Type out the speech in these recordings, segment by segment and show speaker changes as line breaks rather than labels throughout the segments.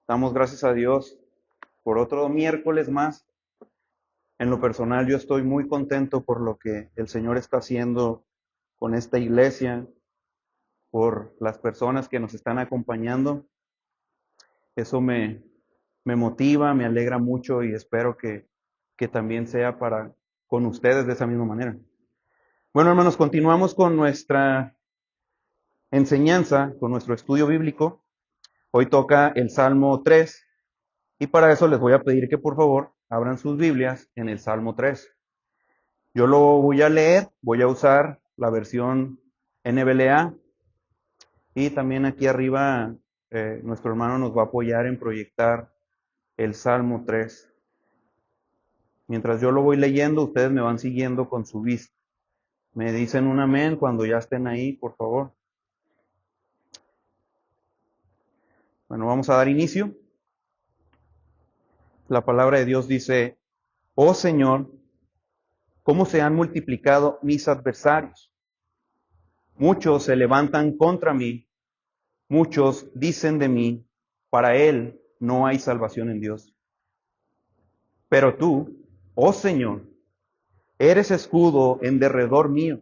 Damos gracias a Dios por otro miércoles más. En lo personal, yo estoy muy contento por lo que el Señor está haciendo con esta iglesia, por las personas que nos están acompañando. Eso me motiva, me alegra mucho y espero que también sea con ustedes de esa misma manera. Bueno, hermanos, continuamos con nuestra enseñanza, con nuestro estudio bíblico. Hoy toca el Salmo 3. Y para eso les voy a pedir que por favor abran sus Biblias en el Salmo 3. Yo lo voy a leer, voy a usar la versión NBLA y también aquí arriba nuestro hermano nos va a apoyar en proyectar el Salmo 3. Mientras yo lo voy leyendo, ustedes me van siguiendo con su vista. Me dicen un amén cuando ya estén ahí, por favor. Bueno, vamos a dar inicio. La palabra de Dios dice: Oh Señor, ¿cómo se han multiplicado mis adversarios? Muchos se levantan contra mí, muchos dicen de mí, para él no hay salvación en Dios. Pero tú, oh Señor, eres escudo en derredor mío,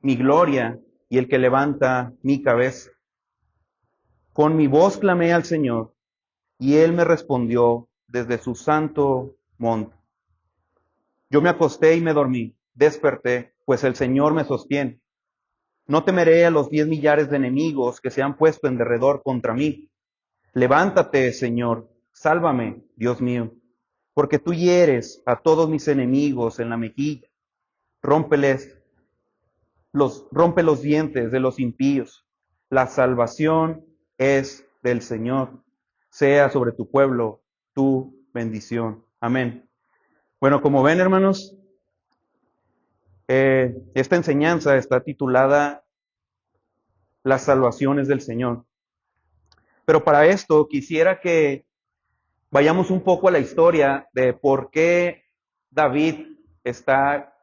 mi gloria y el que levanta mi cabeza. Con mi voz clamé al Señor, y él me respondió desde su santo monte. Yo me acosté y me dormí, desperté, pues el Señor me sostiene. No temeré a los 10 millares de enemigos que se han puesto en derredor contra mí. Levántate, Señor, sálvame, Dios mío, porque tú hieres a todos mis enemigos en la mejilla. Rompe los dientes de los impíos. La salvación es del Señor. Sea sobre tu pueblo tu bendición. Amén. Bueno, como ven, hermanos, esta enseñanza está titulada Las salvaciones del Señor. Pero para esto quisiera que vayamos un poco a la historia de por qué David está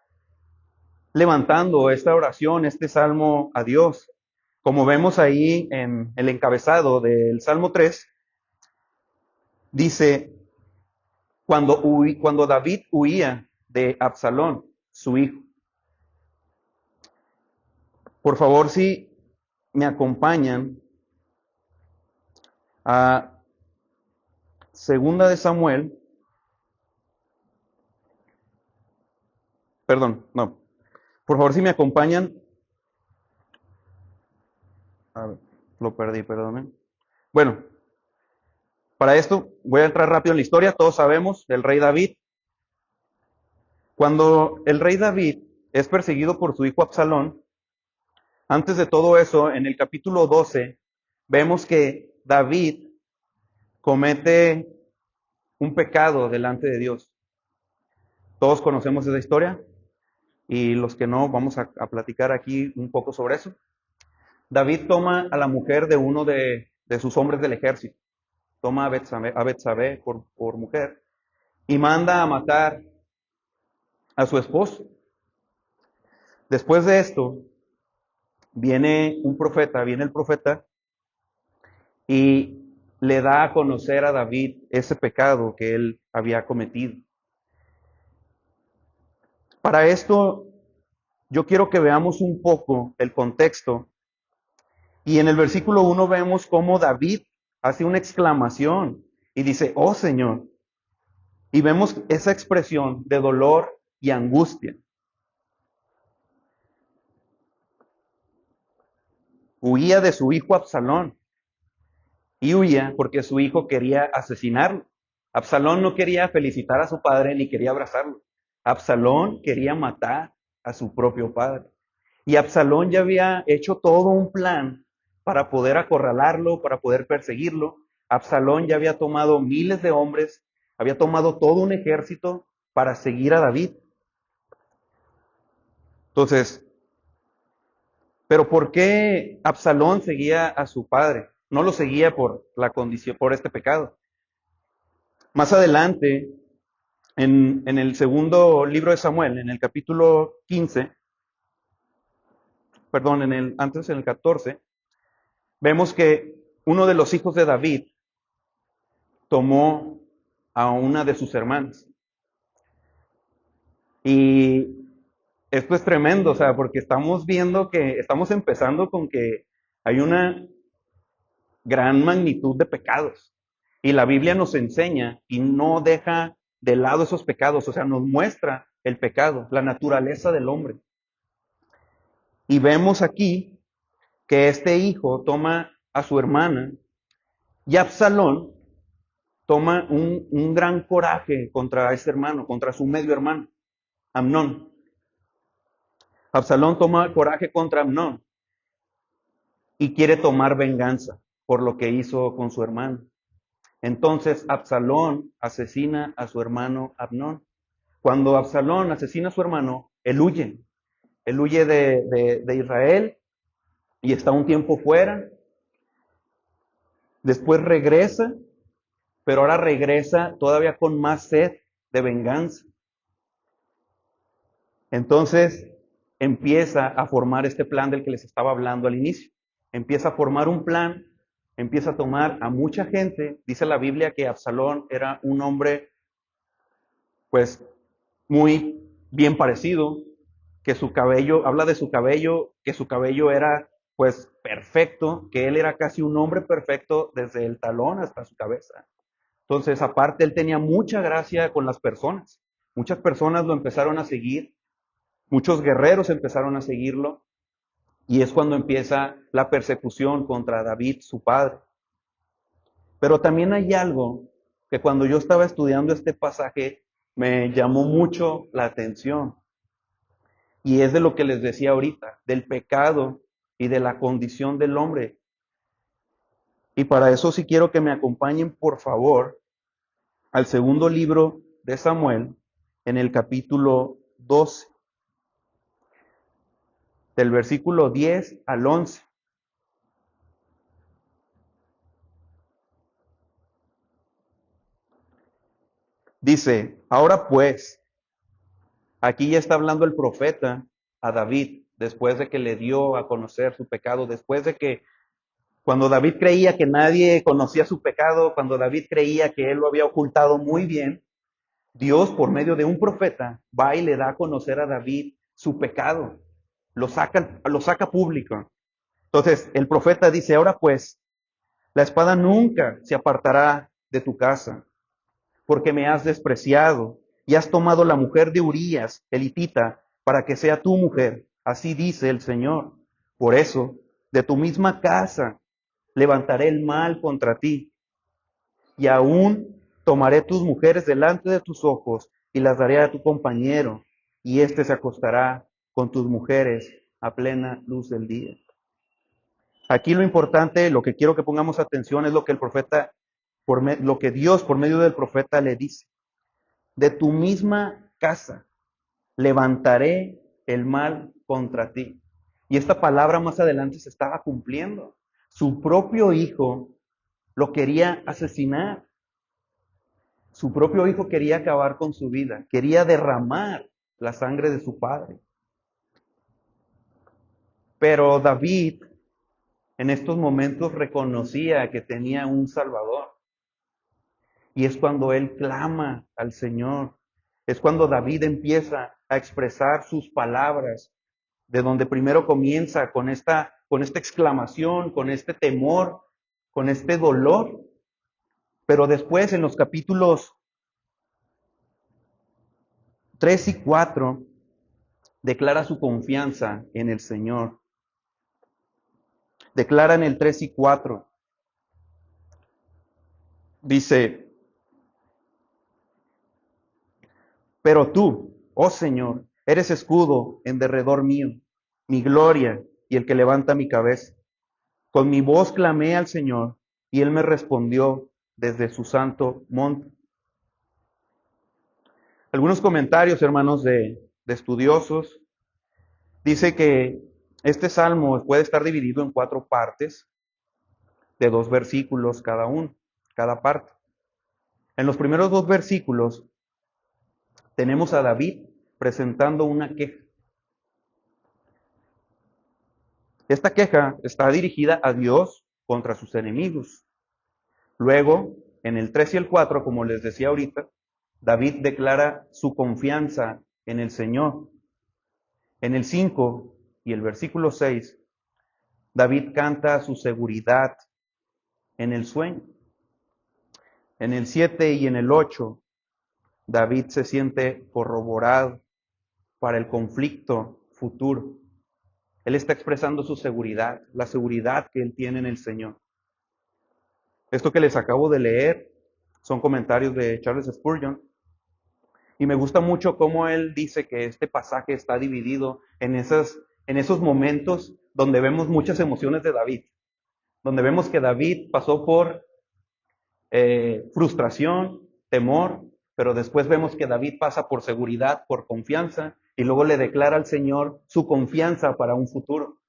levantando esta oración, este salmo a Dios. Como vemos ahí en el encabezado del Salmo 3, dice, cuando David huía de Absalón, su hijo. Por favor, si me acompañan a Segunda de Samuel, perdón, no, por favor, si me acompañan, a ver, lo perdí, perdón. Bueno, para esto voy a entrar rápido en la historia. Todos sabemos del rey David. Cuando el rey David es perseguido por su hijo Absalón, antes de todo eso, en el capítulo 12, vemos que David comete un pecado delante de Dios. Todos conocemos esa historia y los que no, vamos a platicar aquí un poco sobre eso. David toma a la mujer de uno de sus hombres del ejército, toma a Betsabé por mujer y manda a matar a su esposo. Después de esto, viene el profeta y le da a conocer a David ese pecado que él había cometido. Para esto, yo quiero que veamos un poco el contexto. Y en el versículo 1 vemos cómo David hace una exclamación y dice, oh Señor. Y vemos esa expresión de dolor y angustia. Huía de su hijo Absalón. Y huía porque su hijo quería asesinarlo. Absalón no quería felicitar a su padre ni quería abrazarlo. Absalón quería matar a su propio padre. Y Absalón ya había hecho todo un plan para poder acorralarlo, para poder perseguirlo. Absalón ya había tomado miles de hombres, había tomado todo un ejército para seguir a David. Entonces, ¿pero por qué Absalón seguía a su padre? No lo seguía por la condición, por este pecado. Más adelante, en el segundo libro de Samuel, en el capítulo 15, perdón, en el 14, vemos que uno de los hijos de David tomó a una de sus hermanas. Y esto es tremendo, o sea, porque estamos viendo que estamos empezando con que hay una gran magnitud de pecados. Y la Biblia nos enseña y no deja de lado esos pecados, o sea, nos muestra el pecado, la naturaleza del hombre. Y vemos aquí que este hijo toma a su hermana y Absalón toma un gran coraje contra ese hermano, contra su medio hermano, Amnón. Absalón toma coraje contra Amnón y quiere tomar venganza por lo que hizo con su hermano. Entonces Absalón asesina a su hermano Amnón. Cuando Absalón asesina a su hermano, él huye. Él huye de Israel y está un tiempo fuera. Después regresa, pero ahora regresa todavía con más sed de venganza. Entonces empieza a formar este plan del que les estaba hablando al inicio. Empieza a formar un plan, empieza a tomar a mucha gente. Dice la Biblia que Absalón era un hombre, pues, muy bien parecido, que su cabello, habla de su cabello, que su cabello era, pues, perfecto, que él era casi un hombre perfecto desde el talón hasta su cabeza. Entonces, aparte, él tenía mucha gracia con las personas. Muchas personas lo empezaron a seguir, muchos guerreros empezaron a seguirlo, y es cuando empieza la persecución contra David, su padre. Pero también hay algo que cuando yo estaba estudiando este pasaje me llamó mucho la atención. Y es de lo que les decía ahorita, del pecado y de la condición del hombre. Y para eso sí quiero que me acompañen, por favor, al segundo libro de Samuel, en el capítulo 12, del versículo 10 al 11. Dice, ahora pues, aquí ya está hablando el profeta a David, después de que le dio a conocer su pecado, después de que cuando David creía que nadie conocía su pecado, cuando David creía que él lo había ocultado muy bien, Dios, por medio de un profeta, va y le da a conocer a David su pecado, lo saca público. Entonces, el profeta dice, ahora pues, la espada nunca se apartará de tu casa, porque me has despreciado y has tomado la mujer de Urías, el hitita, para que sea tu mujer. Así dice el Señor. Por eso, de tu misma casa levantaré el mal contra ti, y aún tomaré tus mujeres delante de tus ojos y las daré a tu compañero, y éste se acostará con tus mujeres a plena luz del día. Aquí lo importante, lo que quiero que pongamos atención es lo que el profeta, lo que Dios por medio del profeta le dice. De tu misma casa levantaré el mal contra ti. Y esta palabra más adelante se estaba cumpliendo. Su propio hijo lo quería asesinar. Su propio hijo quería acabar con su vida, quería derramar la sangre de su padre. Pero David en estos momentos reconocía que tenía un Salvador. Y es cuando él clama al Señor. Es cuando David empieza a expresar sus palabras, de donde primero comienza con esta exclamación, con este temor, con este dolor. Pero después en los capítulos 3 y 4 declara su confianza en el Señor. Declara en el 3 y 4, dice, pero tú, oh Señor, eres escudo en derredor mío, mi gloria y el que levanta mi cabeza. Con mi voz clamé al Señor y Él me respondió desde su santo monte. Algunos comentarios, hermanos, de estudiosos, dice que este salmo puede estar dividido en 4 partes, de 2 versículos cada uno, cada parte. En los primeros 2 versículos tenemos a David presentando una queja. Esta queja está dirigida a Dios contra sus enemigos. Luego, En el 3 y el 4, como les decía ahorita, David declara su confianza en el Señor. En el 5 y el versículo 6, David canta su seguridad en el sueño. En el 7 y en el 8, David se siente corroborado para el conflicto futuro. Él está expresando su seguridad, la seguridad que él tiene en el Señor. Esto que les acabo de leer son comentarios de Charles Spurgeon. Y me gusta mucho cómo él dice que este pasaje está dividido en esos momentos donde vemos muchas emociones de David. Donde vemos que David pasó por frustración, temor, pero después vemos que David pasa por seguridad, por confianza, y luego le declara al Señor su confianza para un futuro.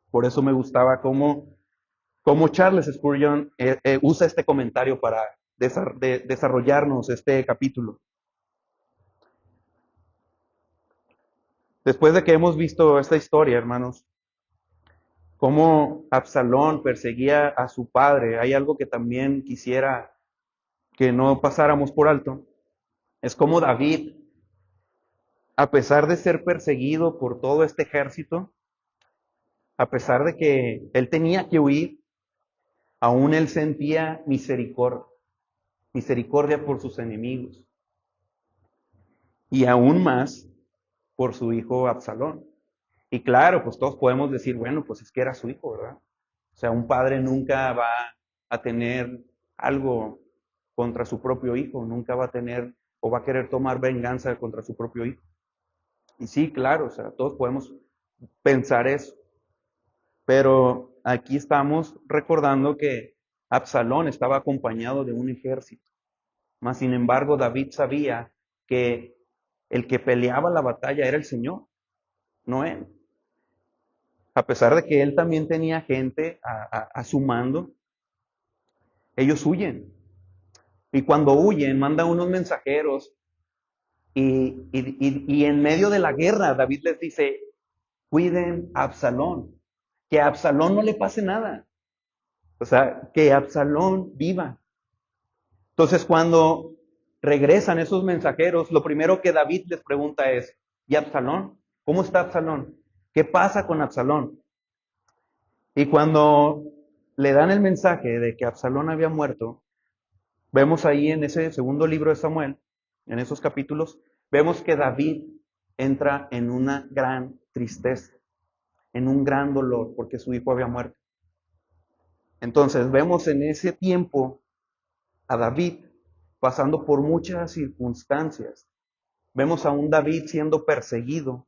Por eso me gustaba cómo Charles Spurgeon usa este comentario para desarrollarnos este capítulo. Después de que hemos visto esta historia, hermanos, cómo Absalón perseguía a su padre, hay algo que también quisiera que no pasáramos por alto. Es como David, a pesar de ser perseguido por todo este ejército, a pesar de que él tenía que huir, aún él sentía misericordia por sus enemigos. Y aún más por su hijo Absalón. Y claro, pues todos podemos decir, bueno, pues es que era su hijo, ¿verdad? O sea, un padre nunca va a tener algo contra su propio hijo, nunca va a tener o va a querer tomar venganza contra su propio hijo. Y sí, claro, o sea, todos podemos pensar eso. Pero aquí estamos recordando que Absalón estaba acompañado de un ejército. Mas, sin embargo, David sabía que el que peleaba la batalla era el Señor, no él. A pesar de que él también tenía gente a su mando, ellos huyen. Y cuando huyen, mandan unos mensajeros y en medio de la guerra, David les dice, cuiden a Absalón, que a Absalón no le pase nada. O sea, que Absalón viva. Entonces, cuando regresan esos mensajeros, lo primero que David les pregunta es, ¿y Absalón? ¿Cómo está Absalón? ¿Qué pasa con Absalón? Y cuando le dan el mensaje de que Absalón había muerto, vemos ahí en ese segundo libro de Samuel, en esos capítulos, vemos que David entra en una gran tristeza, en un gran dolor, porque su hijo había muerto. Entonces vemos en ese tiempo a David pasando por muchas circunstancias. Vemos a un David siendo perseguido,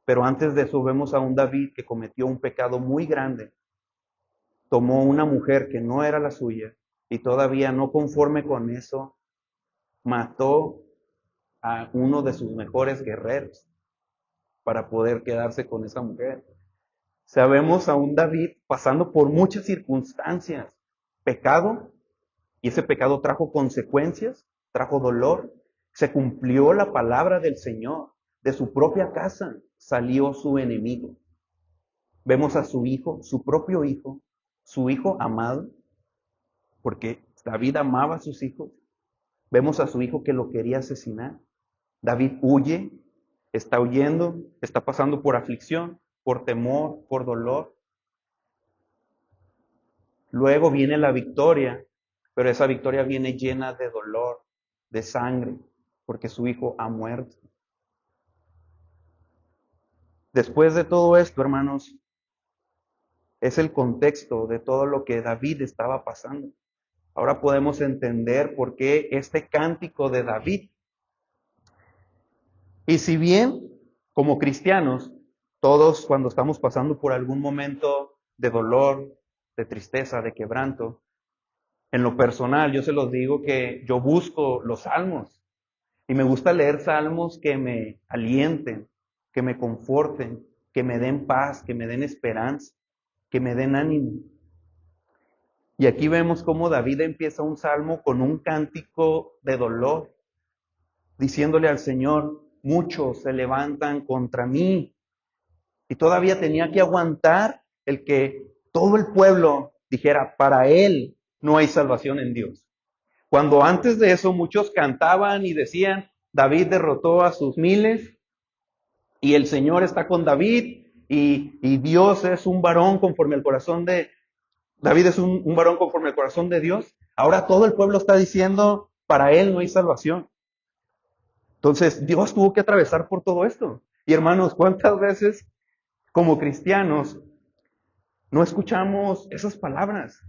pero antes de eso vemos a un David que cometió un pecado muy grande. Tomó una mujer que no era la suya y todavía no conforme con eso, mató a uno de sus mejores guerreros para poder quedarse con esa mujer. Sabemos a un David pasando por muchas circunstancias, pecado, y ese pecado trajo consecuencias, trajo dolor, se cumplió la palabra del Señor, de su propia casa salió su enemigo. Vemos a su hijo, su propio hijo, su hijo amado, porque David amaba a sus hijos. Vemos a su hijo que lo quería asesinar. David huye, está huyendo, está pasando por aflicción, por temor, por dolor. Luego viene la victoria, pero esa victoria viene llena de dolor, de sangre, porque su hijo ha muerto. Después de todo esto, hermanos, es el contexto de todo lo que David estaba pasando. Ahora podemos entender por qué este cántico de David. Y si bien, como cristianos, todos cuando estamos pasando por algún momento de dolor, de tristeza, de quebranto, en lo personal, yo se los digo que yo busco los salmos y me gusta leer salmos que me alienten, que me conforten, que me den paz, que me den esperanza, que me den ánimo. Y aquí vemos cómo David empieza un salmo con un cántico de dolor, diciéndole al Señor, muchos se levantan contra mí. Y todavía tenía que aguantar el que todo el pueblo dijera, para él no hay salvación en Dios. Cuando antes de eso muchos cantaban y decían, David derrotó a sus miles y el Señor está con David y Dios es un varón conforme al corazón de, David es un varón conforme al corazón de Dios. Ahora todo el pueblo está diciendo, para él no hay salvación. Entonces Dios tuvo que atravesar por todo esto. Y hermanos, ¿cuántas veces como cristianos no escuchamos esas palabras?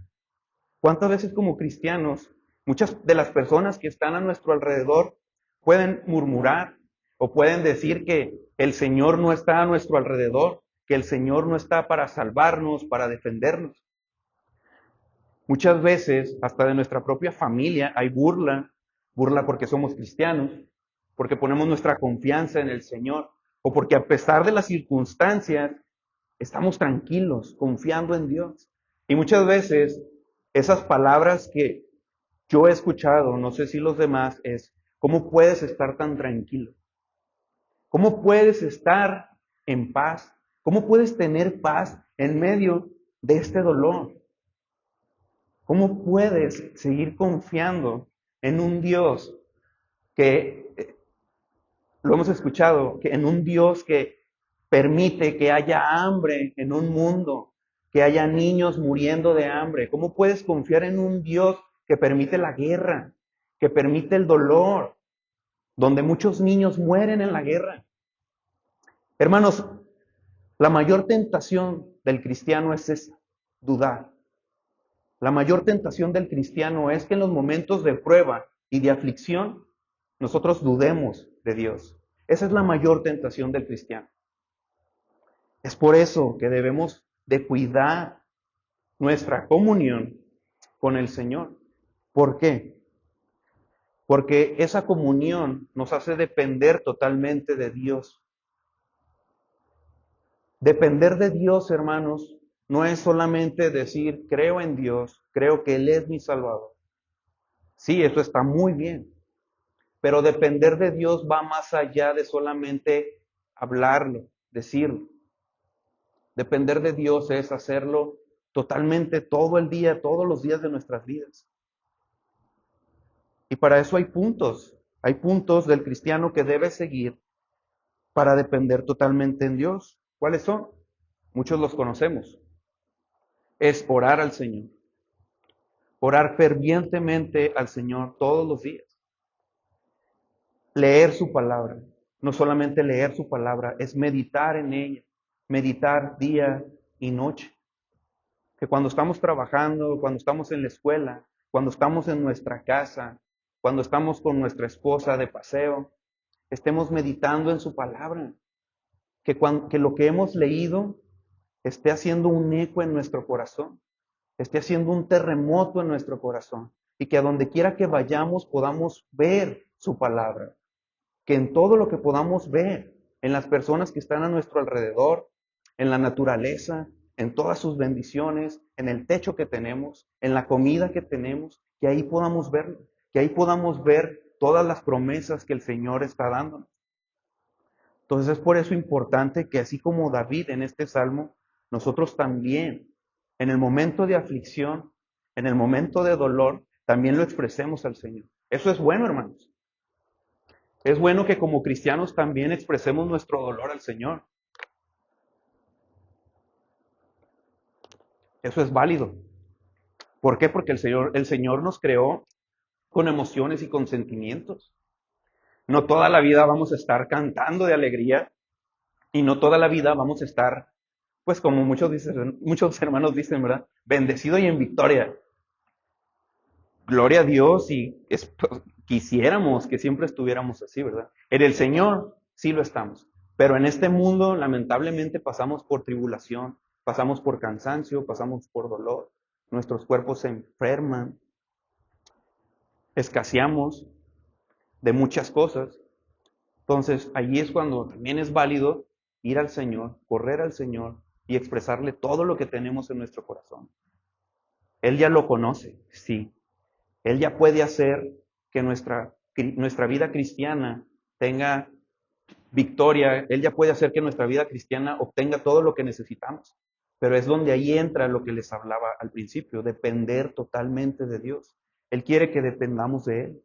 ¿Cuántas veces como cristianos, muchas de las personas que están a nuestro alrededor pueden murmurar o pueden decir que el Señor no está a nuestro alrededor, que el Señor no está para salvarnos, para defendernos? Muchas veces, hasta de nuestra propia familia, hay burla, burla porque somos cristianos, porque ponemos nuestra confianza en el Señor, o porque a pesar de las circunstancias, estamos tranquilos, confiando en Dios. Y muchas veces, esas palabras que yo he escuchado, no sé si los demás, es, ¿cómo puedes estar tan tranquilo? ¿Cómo puedes estar en paz? ¿Cómo puedes tener paz en medio de este dolor? ¿Cómo puedes seguir confiando en un Dios que, lo hemos escuchado, que en un Dios que permite que haya hambre en un mundo, que haya niños muriendo de hambre? ¿Cómo puedes confiar en un Dios que permite la guerra, que permite el dolor, donde muchos niños mueren en la guerra? Hermanos, la mayor tentación del cristiano es esa, dudar. La mayor tentación del cristiano es que en los momentos de prueba y de aflicción, nosotros dudemos de Dios. Esa es la mayor tentación del cristiano. Es por eso que debemos de cuidar nuestra comunión con el Señor. ¿Por qué? Porque esa comunión nos hace depender totalmente de Dios. Depender de Dios, hermanos, no es solamente decir, creo en Dios, creo que Él es mi Salvador. Sí, eso está muy bien. Pero depender de Dios va más allá de solamente hablarlo, decirlo. Depender de Dios es hacerlo totalmente todo el día, todos los días de nuestras vidas. Y para eso hay puntos del cristiano que debe seguir para depender totalmente en Dios. ¿Cuáles son? Muchos los conocemos. Es orar al Señor. Orar fervientemente al Señor todos los días. Leer su palabra. No solamente leer su palabra, es meditar en ella. Meditar día y noche. Que cuando estamos trabajando, cuando estamos en la escuela, cuando estamos en nuestra casa, cuando estamos con nuestra esposa de paseo, estemos meditando en su palabra. Que lo que hemos leído esté haciendo un eco en nuestro corazón, esté haciendo un terremoto en nuestro corazón, y que a donde quiera que vayamos podamos ver su palabra. Que en todo lo que podamos ver, en las personas que están a nuestro alrededor, en la naturaleza, en todas sus bendiciones, en el techo que tenemos, en la comida que tenemos, que ahí podamos verlo, que ahí podamos ver todas las promesas que el Señor está dándonos. Entonces es por eso importante que así como David en este salmo, nosotros también, en el momento de aflicción, en el momento de dolor, también lo expresemos al Señor. Eso es bueno, hermanos. Es bueno que como cristianos también expresemos nuestro dolor al Señor. Eso es válido. ¿Por qué? Porque el Señor nos creó con emociones y con sentimientos. No toda la vida vamos a estar cantando de alegría y no toda la vida vamos a estar, pues como muchos hermanos dicen, ¿verdad? Bendecido y en victoria. Gloria a Dios y quisiéramos que siempre estuviéramos así, ¿verdad? En el Señor sí lo estamos, pero en este mundo lamentablemente pasamos por tribulación, pasamos por cansancio, pasamos por dolor, nuestros cuerpos se enferman, escaseamos de muchas cosas. Entonces, allí es cuando también es válido ir al Señor, correr al Señor y expresarle todo lo que tenemos en nuestro corazón. Él ya lo conoce, sí. Él ya puede hacer que nuestra vida cristiana tenga victoria. Él ya puede hacer que nuestra vida cristiana obtenga todo lo que necesitamos. Pero es donde ahí entra lo que les hablaba al principio, depender totalmente de Dios. Él quiere que dependamos de Él.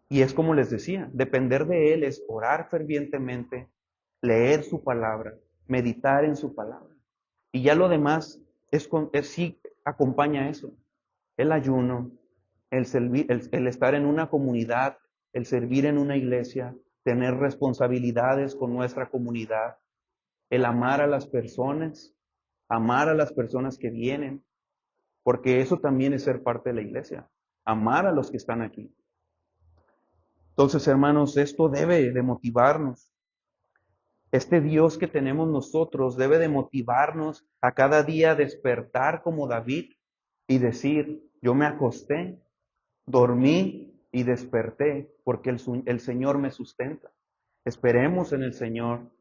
Y es como les decía, depender de Él es orar fervientemente, leer su palabra, meditar en su palabra. Y ya lo demás sí acompaña eso. El ayuno, el estar en una comunidad, el servir en una iglesia, tener responsabilidades con nuestra comunidad, el amar a las personas que vienen, porque eso también es ser parte de la iglesia, amar a los que están aquí. Entonces, hermanos, esto debe de motivarnos. Este Dios que tenemos nosotros debe de motivarnos a cada día despertar como David y decir, yo me acosté, dormí y desperté porque el Señor me sustenta. Esperemos en el Señor,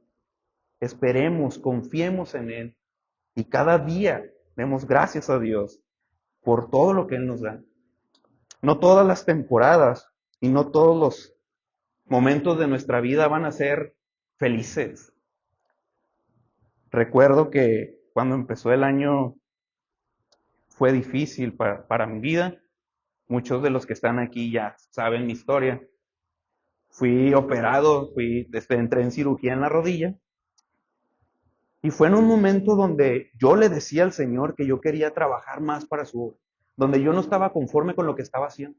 esperemos, confiemos en Él y cada día demos gracias a Dios por todo lo que Él nos da. No todas las temporadas y no todos los momentos de nuestra vida van a ser felices. Recuerdo que cuando empezó el año fue difícil para mi vida. Muchos de los que están aquí ya saben mi historia. Fui operado, entré en cirugía en la rodilla. Y fue en un momento donde yo le decía al Señor que yo quería trabajar más para su obra, donde yo no estaba conforme con lo que estaba haciendo,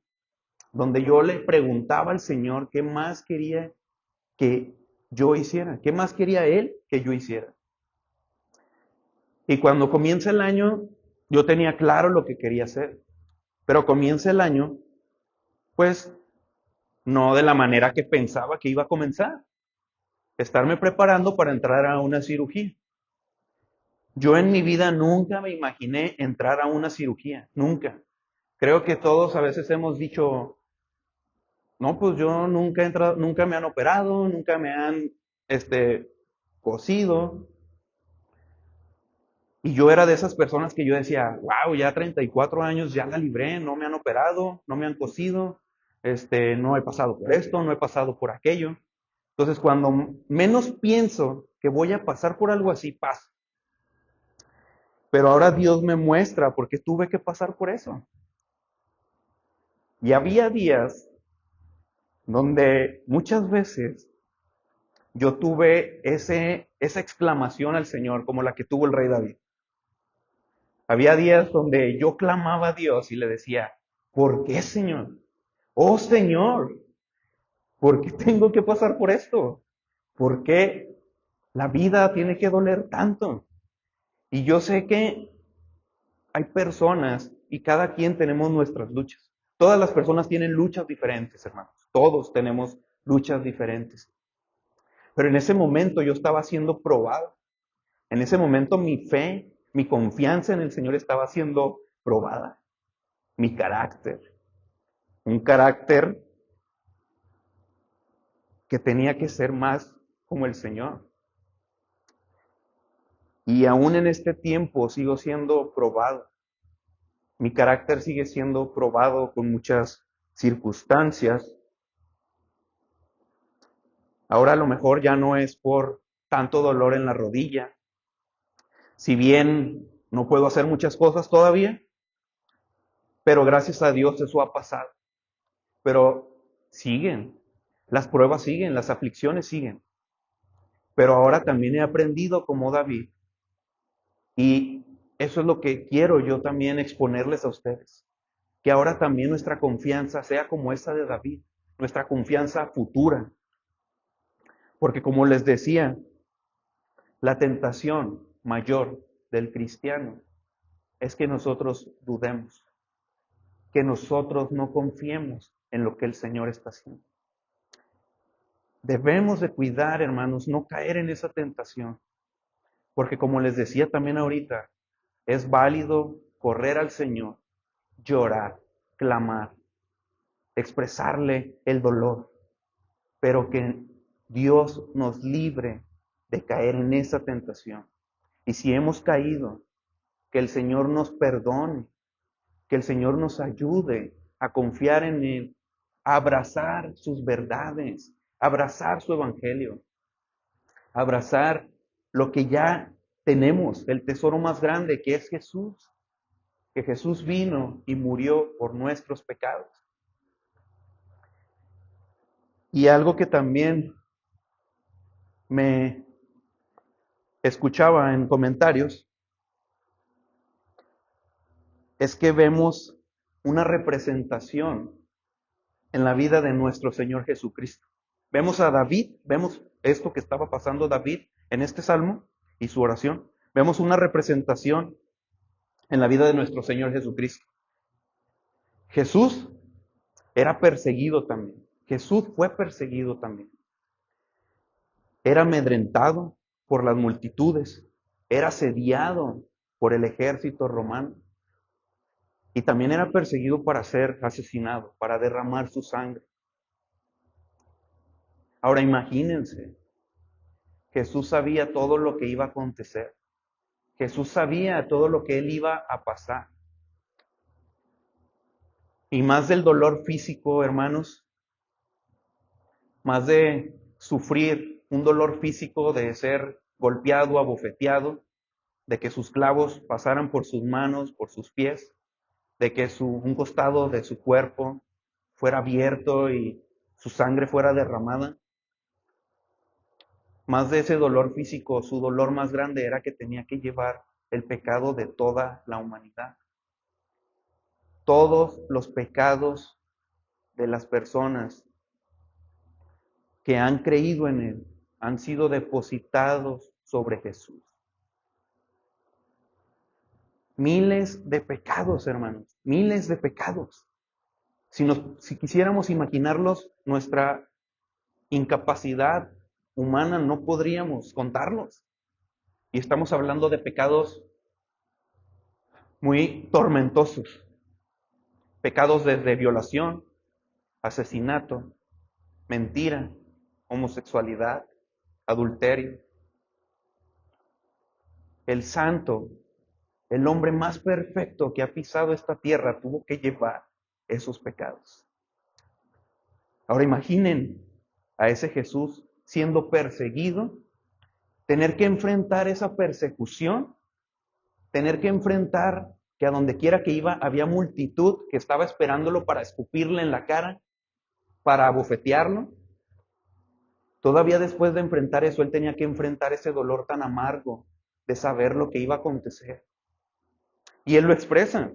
donde yo le preguntaba al Señor qué más quería que yo hiciera, qué más quería Él que yo hiciera. Y cuando comienza el año, yo tenía claro lo que quería hacer, pero comienza el año, pues no de la manera que pensaba que iba a comenzar, estarme preparando para entrar a una cirugía. Yo en mi vida nunca me imaginé entrar a una cirugía, nunca. Creo que todos a veces hemos dicho, no, pues yo nunca he entrado, nunca me han operado, nunca me han cosido. Y yo era de esas personas que yo decía, wow, ya 34 años, ya la libré, no me han operado, no me han cosido, no he pasado por esto, no he pasado por aquello. Entonces, cuando menos pienso que voy a pasar por algo así, pasa. Pero ahora Dios me muestra por qué tuve que pasar por eso. Y había días donde muchas veces yo tuve esa exclamación al Señor, como la que tuvo el rey David. Había días donde yo clamaba a Dios y le decía, ¿por qué, Señor? Oh, Señor, ¿por qué tengo que pasar por esto? ¿Por qué la vida tiene que doler tanto? Y yo sé que hay personas y cada quien tenemos nuestras luchas. Todas las personas tienen luchas diferentes, hermanos. Todos tenemos luchas diferentes. Pero en ese momento yo estaba siendo probado. En ese momento mi fe, mi confianza en el Señor estaba siendo probada. Mi carácter. Un carácter que tenía que ser más como el Señor. Y aún en este tiempo sigo siendo probado. Mi carácter sigue siendo probado con muchas circunstancias. Ahora a lo mejor ya no es por tanto dolor en la rodilla. Si bien no puedo hacer muchas cosas todavía, pero gracias a Dios eso ha pasado. Pero siguen, las pruebas siguen, las aflicciones siguen. Pero ahora también he aprendido como David. Y eso es lo que quiero yo también exponerles a ustedes. Que ahora también nuestra confianza sea como esa de David, nuestra confianza futura. Porque como les decía, la tentación mayor del cristiano es que nosotros dudemos, que nosotros no confiemos en lo que el Señor está haciendo. Debemos de cuidar, hermanos, no caer en esa tentación, porque como les decía también ahorita, es válido correr al Señor, llorar, clamar, expresarle el dolor, pero que Dios nos libre de caer en esa tentación. Y si hemos caído, que el Señor nos perdone, que el Señor nos ayude a confiar en Él, a abrazar sus verdades, a abrazar su evangelio, a abrazar lo que ya tenemos, el tesoro más grande que es Jesús. que Jesús vino y murió por nuestros pecados. Y algo que también me escuchaba en comentarios es que vemos una representación en la vida de nuestro Señor Jesucristo. Vemos a David, vemos esto que estaba pasando David en este salmo y su oración. Vemos una representación en la vida de nuestro Señor Jesucristo. Jesús era perseguido también. Jesús fue perseguido también. Era amedrentado por las multitudes. Era asediado por el ejército romano. Y también era perseguido para ser asesinado, para derramar su sangre. Ahora imagínense, Jesús sabía todo lo que iba a acontecer. Jesús sabía todo lo que él iba a pasar. Y más del dolor físico, hermanos, más de sufrir un dolor físico de ser golpeado, abofeteado, de que sus clavos pasaran por sus manos, por sus pies, de que un costado de su cuerpo fuera abierto y su sangre fuera derramada. Más de ese dolor físico, su dolor más grande era que tenía que llevar el pecado de toda la humanidad. Todos los pecados de las personas que han creído en Él han sido depositados sobre Jesús. Miles de pecados, hermanos, miles de pecados. Si quisiéramos imaginarlos, nuestra incapacidad humana no podríamos contarlos. Y estamos hablando de pecados muy tormentosos. Pecados desde violación, asesinato, mentira, homosexualidad, adulterio. El santo, el hombre más perfecto que ha pisado esta tierra, tuvo que llevar esos pecados. Ahora imaginen a ese Jesús siendo perseguido, tener que enfrentar esa persecución, tener que enfrentar que a donde quiera que iba había multitud que estaba esperándolo para escupirle en la cara, para abofetearlo. Todavía después de enfrentar eso, él tenía que enfrentar ese dolor tan amargo de saber lo que iba a acontecer. Y él lo expresa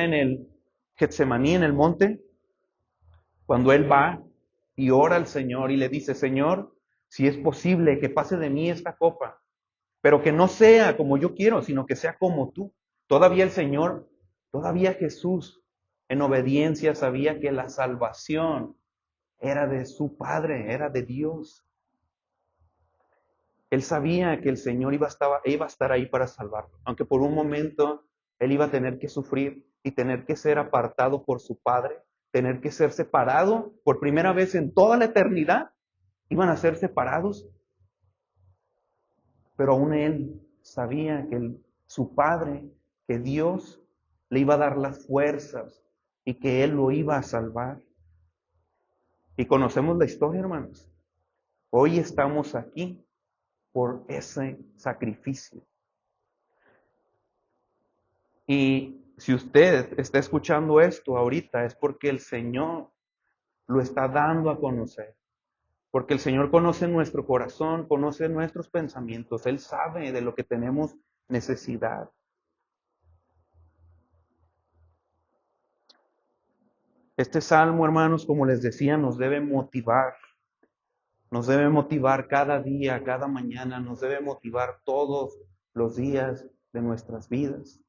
en el Getsemaní, en el monte, cuando él va y ora al Señor y le dice, Señor, si es posible que pase de mí esta copa, pero que no sea como yo quiero, sino que sea como tú. Todavía el Señor, todavía Jesús, en obediencia sabía que la salvación era de su Padre, era de Dios. Él sabía que el Señor iba a estar ahí para salvarlo, aunque por un momento él iba a tener que sufrir y tener que ser apartado por su Padre, tener que ser separado por primera vez en toda la eternidad. Iban a ser separados, pero aún él sabía que su Padre, que Dios le iba a dar las fuerzas y que él lo iba a salvar. Y conocemos la historia, hermanos. Hoy estamos aquí por ese sacrificio. Y si usted está escuchando esto ahorita es porque el Señor lo está dando a conocer. Porque el Señor conoce nuestro corazón, conoce nuestros pensamientos. Él sabe de lo que tenemos necesidad. Este salmo, hermanos, como les decía, nos debe motivar. Nos debe motivar cada día, cada mañana. Nos debe motivar todos los días de nuestras vidas.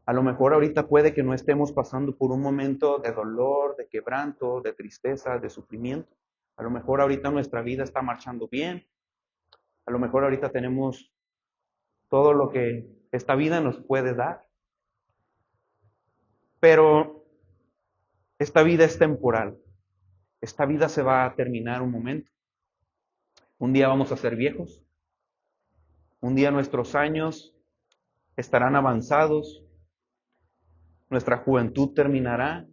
A lo mejor ahorita puede que no estemos pasando por un momento de dolor, de quebranto, de tristeza, de sufrimiento. A lo mejor ahorita nuestra vida está marchando bien. A lo mejor ahorita tenemos todo lo que esta vida nos puede dar. Pero esta vida es temporal. Esta vida se va a terminar un momento. Un día vamos a ser viejos. Un día nuestros años estarán avanzados. Nuestra juventud terminará.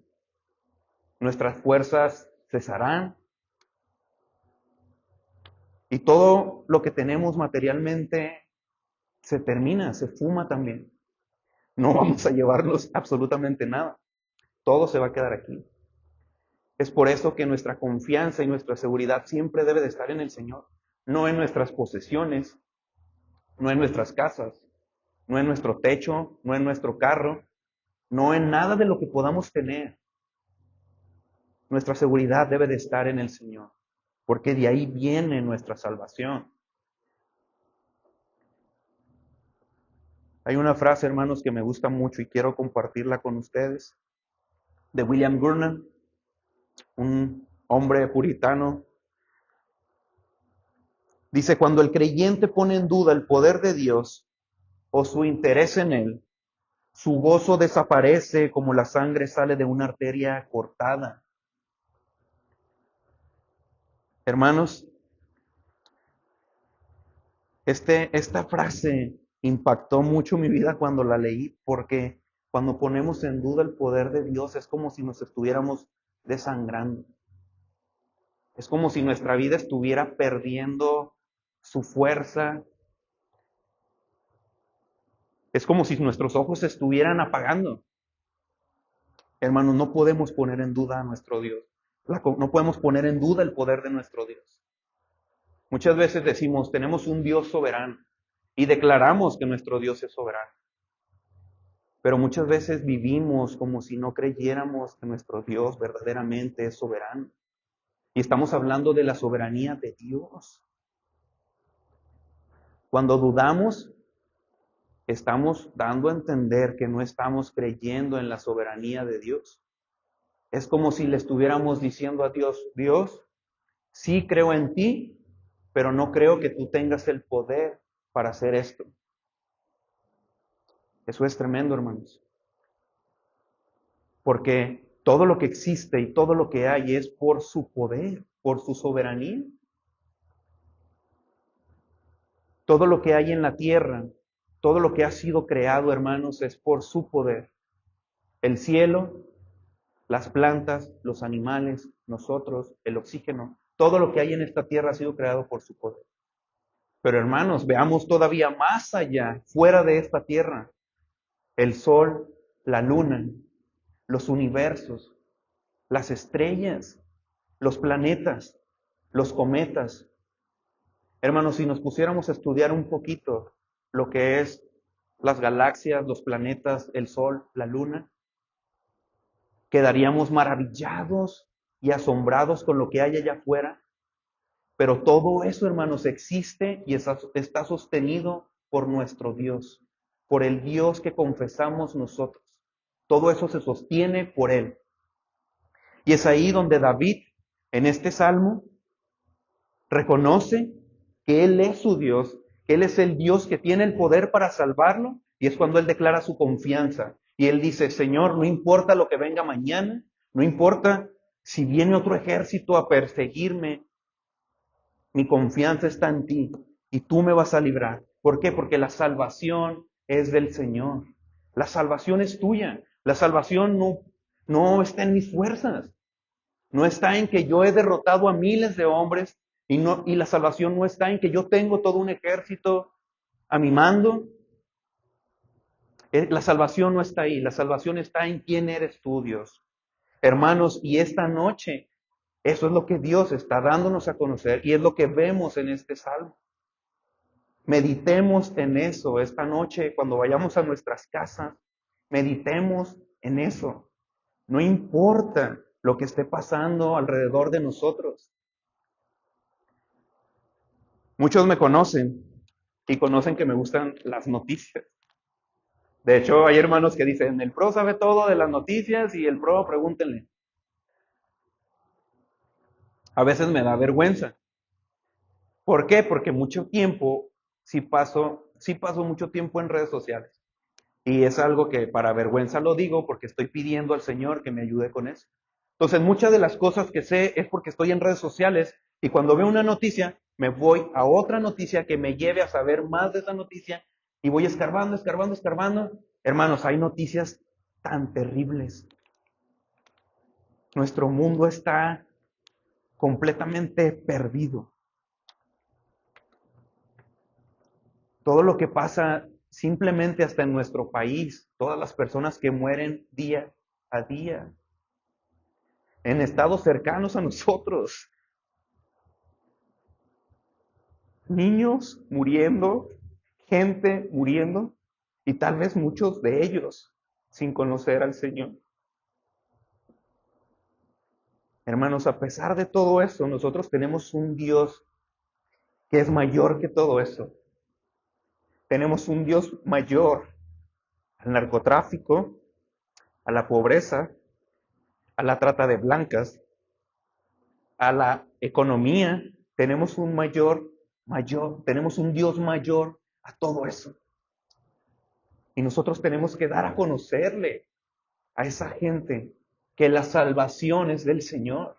Nuestras fuerzas cesarán. Y todo lo que tenemos materialmente se termina, se fuma también. No vamos a llevarnos absolutamente nada. Todo se va a quedar aquí. Es por eso que nuestra confianza y nuestra seguridad siempre debe de estar en el Señor, no en nuestras posesiones, no en nuestras casas, no en nuestro techo, no en nuestro carro, no en nada de lo que podamos tener. Nuestra seguridad debe de estar en el Señor, porque de ahí viene nuestra salvación. Hay una frase, hermanos, que me gusta mucho y quiero compartirla con ustedes, de William Gurnall, un hombre puritano. Dice, cuando el creyente pone en duda el poder de Dios o su interés en él, su gozo desaparece como la sangre sale de una arteria cortada. Hermanos, esta frase impactó mucho mi vida cuando la leí, porque cuando ponemos en duda el poder de Dios es como si nos estuviéramos desangrando. Es como si nuestra vida estuviera perdiendo su fuerza. Es como si nuestros ojos se estuvieran apagando. Hermanos, no podemos poner en duda a nuestro Dios. No podemos poner en duda el poder de nuestro Dios. Muchas veces decimos, tenemos un Dios soberano y declaramos que nuestro Dios es soberano. Pero muchas veces vivimos como si no creyéramos que nuestro Dios verdaderamente es soberano. Y estamos hablando de la soberanía de Dios. Cuando dudamos, estamos dando a entender que no estamos creyendo en la soberanía de Dios. Es como si le estuviéramos diciendo a Dios, Dios, sí creo en ti, pero no creo que tú tengas el poder para hacer esto. Eso es tremendo, hermanos. Porque todo lo que existe y todo lo que hay es por su poder, por su soberanía. Todo lo que hay en la tierra, todo lo que ha sido creado, hermanos, es por su poder. El cielo, las plantas, los animales, nosotros, el oxígeno, todo lo que hay en esta tierra ha sido creado por su poder. Pero hermanos, veamos todavía más allá, fuera de esta tierra, el sol, la luna, los universos, las estrellas, los planetas, los cometas. Hermanos, si nos pusiéramos a estudiar un poquito lo que es las galaxias, los planetas, el sol, la luna, quedaríamos maravillados y asombrados con lo que hay allá afuera. Pero todo eso, hermanos, existe y está sostenido por nuestro Dios, por el Dios que confesamos nosotros. Todo eso se sostiene por Él. Y es ahí donde David, en este salmo, reconoce que Él es su Dios, que Él es el Dios que tiene el poder para salvarlo, y es cuando Él declara su confianza. Y Él dice, Señor, no importa lo que venga mañana, no importa si viene otro ejército a perseguirme, mi confianza está en ti y tú me vas a librar. ¿Por qué? Porque la salvación es del Señor. La salvación es tuya. La salvación no está en mis fuerzas. No está en que yo he derrotado a miles de hombres y la salvación no está en que yo tengo todo un ejército a mi mando. La salvación no está ahí. La salvación está en quién eres tú, Dios. Hermanos, y esta noche, eso es lo que Dios está dándonos a conocer y es lo que vemos en este salmo. Meditemos en eso esta noche cuando vayamos a nuestras casas. Meditemos en eso. No importa lo que esté pasando alrededor de nosotros. Muchos me conocen y conocen que me gustan las noticias. De hecho, hay hermanos que dicen, el pro sabe todo de las noticias y el pro pregúntenle. A veces me da vergüenza. ¿Por qué? Porque mucho tiempo, sí paso mucho tiempo en redes sociales. Y es algo que para vergüenza lo digo porque estoy pidiendo al Señor que me ayude con eso. Entonces, muchas de las cosas que sé es porque estoy en redes sociales y cuando veo una noticia, me voy a otra noticia que me lleve a saber más de esa noticia y voy escarbando, escarbando, escarbando. Hermanos, hay noticias tan terribles. Nuestro mundo está completamente perdido. Todo lo que pasa simplemente hasta en nuestro país, todas las personas que mueren día a día, en estados cercanos a nosotros, niños muriendo, gente muriendo, y tal vez muchos de ellos sin conocer al Señor. Hermanos, a pesar de todo eso, nosotros tenemos un Dios que es mayor que todo eso. Tenemos un Dios mayor al narcotráfico, a la pobreza, a la trata de blancas, a la economía. Tenemos un tenemos un Dios mayor a todo eso. Y nosotros tenemos que dar a conocerle a esa gente que la salvación es del Señor,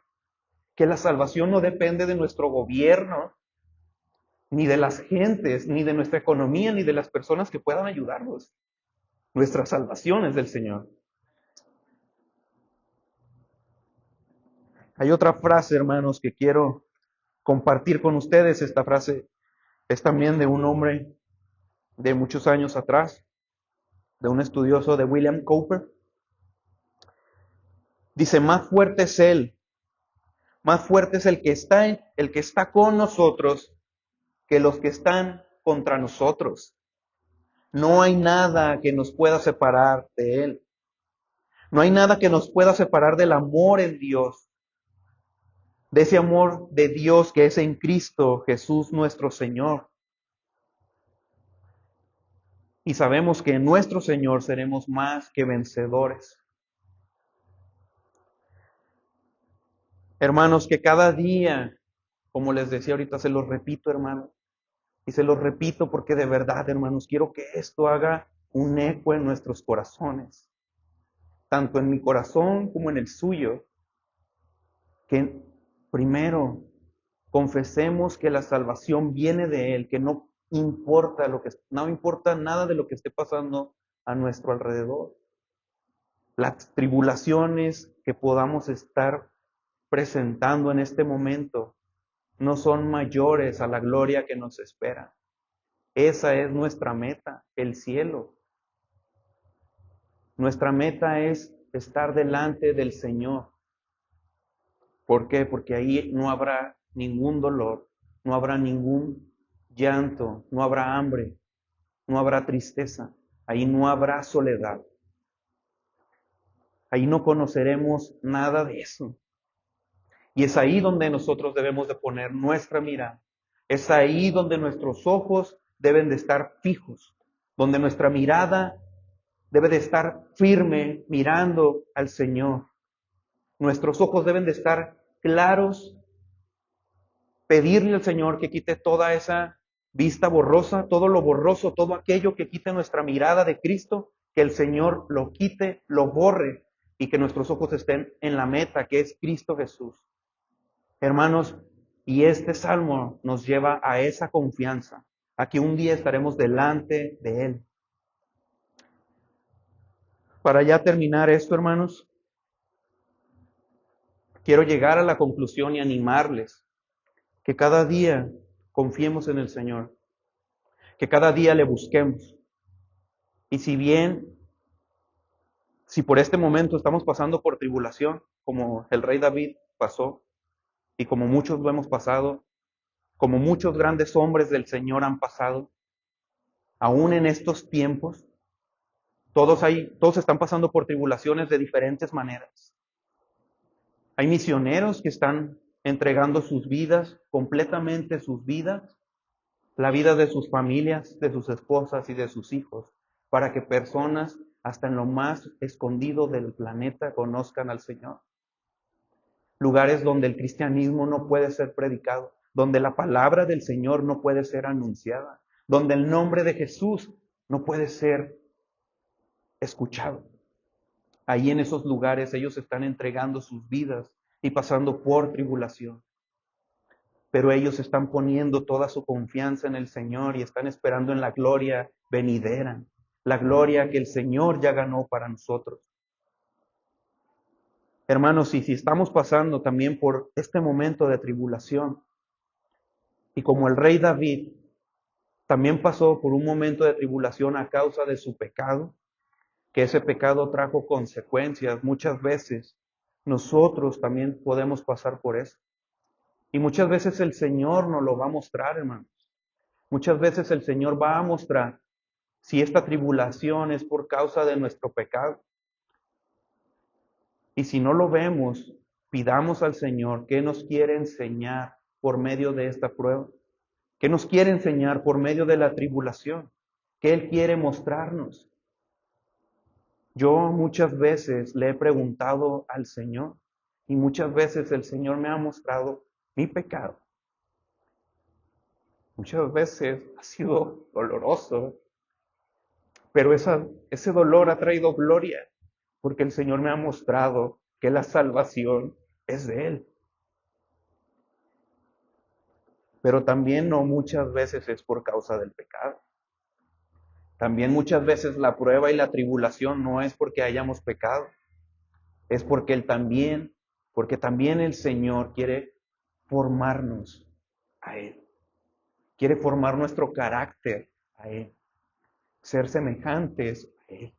que la salvación no depende de nuestro gobierno, ni de las gentes, ni de nuestra economía, ni de las personas que puedan ayudarnos. Nuestra salvación es del Señor. Hay otra frase, hermanos, que quiero compartir con ustedes. Esta frase es también de un hombre de muchos años atrás, de un estudioso de William Cowper. Dice, más fuerte es Él, más fuerte es el que está con nosotros que los que están contra nosotros. No hay nada que nos pueda separar de Él. No hay nada que nos pueda separar del amor en Dios, de ese amor de Dios que es en Cristo Jesús nuestro Señor. Y sabemos que en nuestro Señor seremos más que vencedores. Hermanos, que cada día, como les decía ahorita, se los repito, hermanos, y se los repito porque de verdad, hermanos, quiero que esto haga un eco en nuestros corazones, tanto en mi corazón como en el suyo, que primero confesemos que la salvación viene de Él, que no importa nada de lo que esté pasando a nuestro alrededor. Las tribulaciones que podamos estar presentando en este momento no son mayores a la gloria que nos espera. Esa es nuestra meta, el cielo. Nuestra meta es estar delante del Señor. ¿Por qué? Porque ahí no habrá ningún dolor, no habrá ningún llanto, no habrá hambre, no habrá tristeza, ahí no habrá soledad. Ahí no conoceremos nada de eso. Y es ahí donde nosotros debemos de poner nuestra mirada. Es ahí donde nuestros ojos deben de estar fijos, donde nuestra mirada debe de estar firme mirando al Señor. Nuestros ojos deben de estar claros, pedirle al Señor que quite toda esa vista borrosa, todo lo borroso, todo aquello que quite nuestra mirada de Cristo, que el Señor lo quite, lo borre y que nuestros ojos estén en la meta que es Cristo Jesús. Hermanos, y este salmo nos lleva a esa confianza, a que un día estaremos delante de Él. Para ya terminar esto, hermanos, quiero llegar a la conclusión y animarles que cada día confiemos en el Señor, que cada día le busquemos. Y si por este momento estamos pasando por tribulación, como el rey David pasó, y como muchos lo hemos pasado, como muchos grandes hombres del Señor han pasado, aún en estos tiempos, todos están pasando por tribulaciones de diferentes maneras. Hay misioneros que están entregando sus vidas, completamente sus vidas, la vida de sus familias, de sus esposas y de sus hijos, para que personas hasta en lo más escondido del planeta conozcan al Señor. Lugares donde el cristianismo no puede ser predicado, donde la palabra del Señor no puede ser anunciada, donde el nombre de Jesús no puede ser escuchado. Ahí en esos lugares ellos están entregando sus vidas y pasando por tribulación. Pero ellos están poniendo toda su confianza en el Señor y están esperando en la gloria venidera, la gloria que el Señor ya ganó para nosotros. Hermanos, y si estamos pasando también por este momento de tribulación, y como el rey David, también pasó por un momento de tribulación a causa de su pecado, que ese pecado trajo consecuencias. Muchas veces nosotros también podemos pasar por eso. Y muchas veces el Señor nos lo va a mostrar, hermanos. Muchas veces el Señor va a mostrar si esta tribulación es por causa de nuestro pecado. Y si no lo vemos, pidamos al Señor qué nos quiere enseñar por medio de esta prueba. ¿Qué nos quiere enseñar por medio de la tribulación? ¿Qué Él quiere mostrarnos? Yo muchas veces le he preguntado al Señor y muchas veces el Señor me ha mostrado mi pecado. Muchas veces ha sido doloroso, pero ese dolor ha traído gloria porque el Señor me ha mostrado que la salvación es de Él. Pero también no muchas veces es por causa del pecado. También muchas veces la prueba y la tribulación no es porque hayamos pecado, es porque también el Señor quiere formarnos a Él. Quiere formar nuestro carácter a Él, ser semejantes a Él,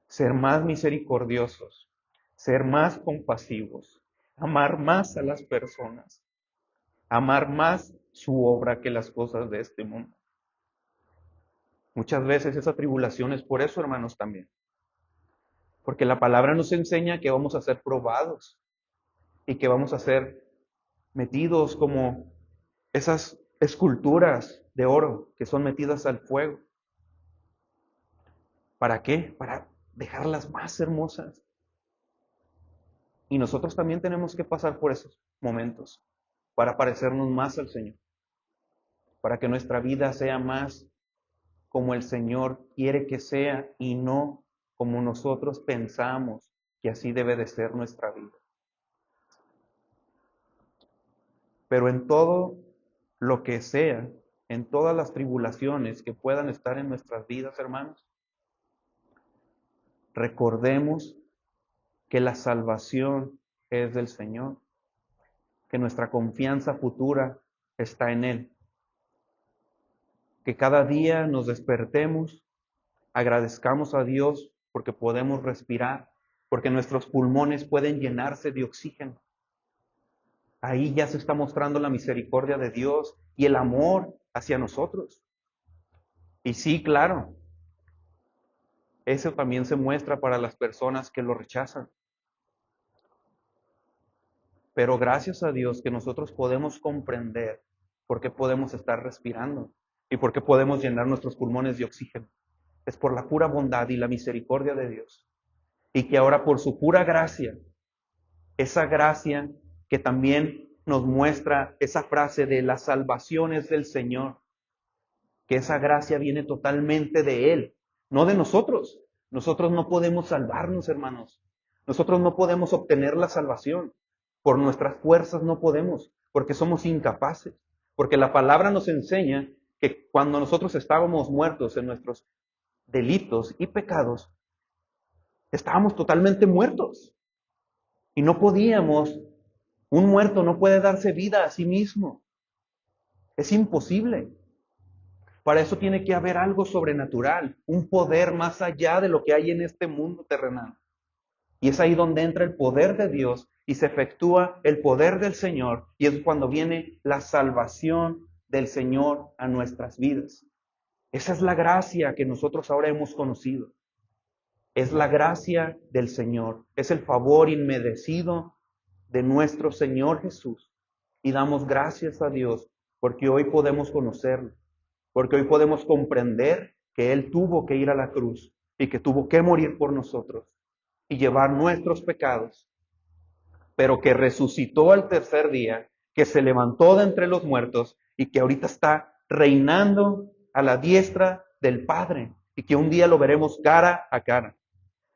ser más misericordiosos, ser más compasivos, amar más a las personas, amar más su obra que las cosas de este mundo. Muchas veces esa tribulación es por eso, hermanos, también. Porque la palabra nos enseña que vamos a ser probados y que vamos a ser metidos como esas esculturas de oro que son metidas al fuego. ¿Para qué? Para dejarlas más hermosas. Y nosotros también tenemos que pasar por esos momentos para parecernos más al Señor, para que nuestra vida sea más como el Señor quiere que sea y no como nosotros pensamos que así debe de ser nuestra vida. Pero en todo lo que sea, en todas las tribulaciones que puedan estar en nuestras vidas, hermanos, recordemos que la salvación es del Señor, que nuestra confianza futura está en Él, que cada día nos despertemos, agradezcamos a Dios porque podemos respirar, porque nuestros pulmones pueden llenarse de oxígeno. Ahí ya se está mostrando la misericordia de Dios y el amor hacia nosotros. Y sí, claro, eso también se muestra para las personas que lo rechazan. Pero gracias a Dios que nosotros podemos comprender por qué podemos estar respirando y por qué podemos llenar nuestros pulmones de oxígeno. Es por la pura bondad y la misericordia de Dios. Y que ahora por su pura gracia, esa gracia que también nos muestra esa frase de la salvación es del Señor, que esa gracia viene totalmente de Él, no de nosotros. Nosotros no podemos salvarnos, hermanos. Nosotros no podemos obtener la salvación. Por nuestras fuerzas no podemos, porque somos incapaces. Porque la palabra nos enseña que cuando nosotros estábamos muertos en nuestros delitos y pecados, estábamos totalmente muertos. Y no podíamos, un muerto no puede darse vida a sí mismo. Es imposible. Para eso tiene que haber algo sobrenatural, un poder más allá de lo que hay en este mundo terrenal. Y es ahí donde entra el poder de Dios y se efectúa el poder del Señor. Y es cuando viene la salvación del Señor a nuestras vidas. Esa es la gracia que nosotros ahora hemos conocido. Es la gracia del Señor. Es el favor inmerecido de nuestro Señor Jesús. Y damos gracias a Dios porque hoy podemos conocerlo. Porque hoy podemos comprender que Él tuvo que ir a la cruz y que tuvo que morir por nosotros y llevar nuestros pecados, pero que resucitó al tercer día, que se levantó de entre los muertos y que ahorita está reinando a la diestra del Padre y que un día lo veremos cara a cara.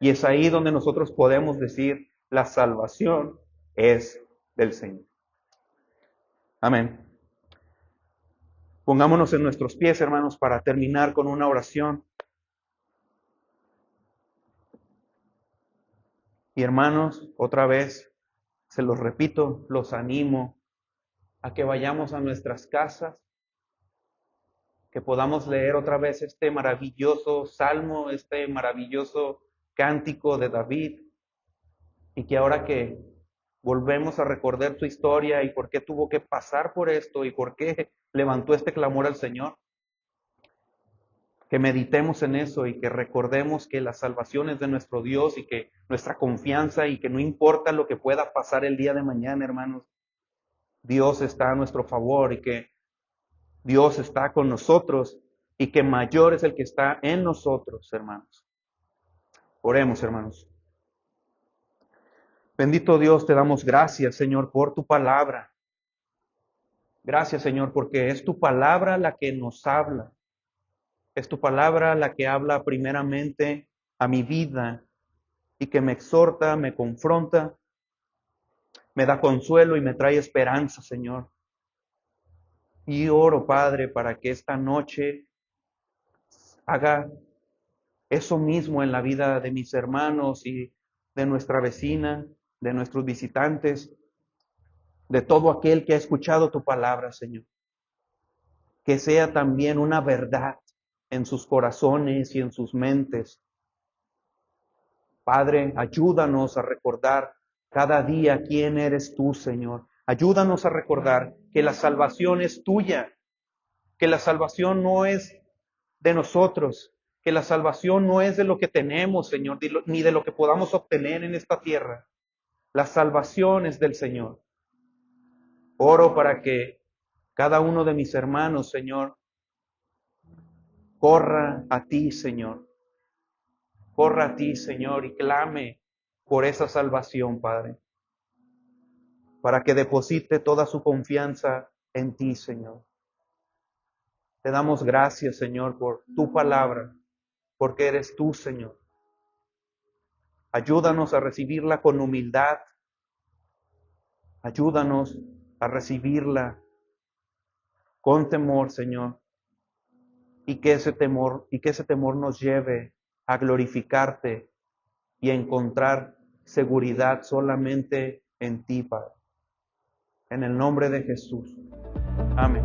Y es ahí donde nosotros podemos decir, la salvación es del Señor. Amén. Pongámonos en nuestros pies, hermanos, para terminar con una oración. Y hermanos, otra vez, se los repito, los animo a que vayamos a nuestras casas que podamos leer otra vez este maravilloso salmo, este maravilloso cántico de David, y que ahora que volvemos a recordar su historia y por qué tuvo que pasar por esto y por qué levantó este clamor al Señor, que meditemos en eso y que recordemos que la salvación es de nuestro Dios y que nuestra confianza y que no importa lo que pueda pasar el día de mañana, hermanos, Dios está a nuestro favor y que Dios está con nosotros y que mayor es el que está en nosotros, hermanos. Oremos, hermanos. Bendito Dios, te damos gracias, Señor, por tu palabra. Gracias, Señor, porque es tu palabra la que nos habla. Es tu palabra la que habla primeramente a mi vida y que me exhorta, me confronta, me da consuelo y me trae esperanza, Señor. Y oro, Padre, para que esta noche haga eso mismo en la vida de mis hermanos y de nuestra vecina, de nuestros visitantes, de todo aquel que ha escuchado tu palabra, Señor. Que sea también una verdad en sus corazones y en sus mentes. Padre, ayúdanos a recordar cada día quién eres tú, Señor. Ayúdanos a recordar que la salvación es tuya, que la salvación no es de nosotros, que la salvación no es de lo que tenemos, Señor, ni de lo que podamos obtener en esta tierra. La salvación es del Señor. Oro para que cada uno de mis hermanos, Señor, corra a ti, Señor. Corra a ti, Señor, y clame por esa salvación, Padre. Para que deposite toda su confianza en ti, Señor. Te damos gracias, Señor, por tu palabra, porque eres tú, Señor. Ayúdanos a recibirla con humildad. Ayúdanos a recibirla con temor, Señor. Y que ese temor nos lleve a glorificarte y a encontrar seguridad solamente en ti, Padre. En el nombre de Jesús. Amén.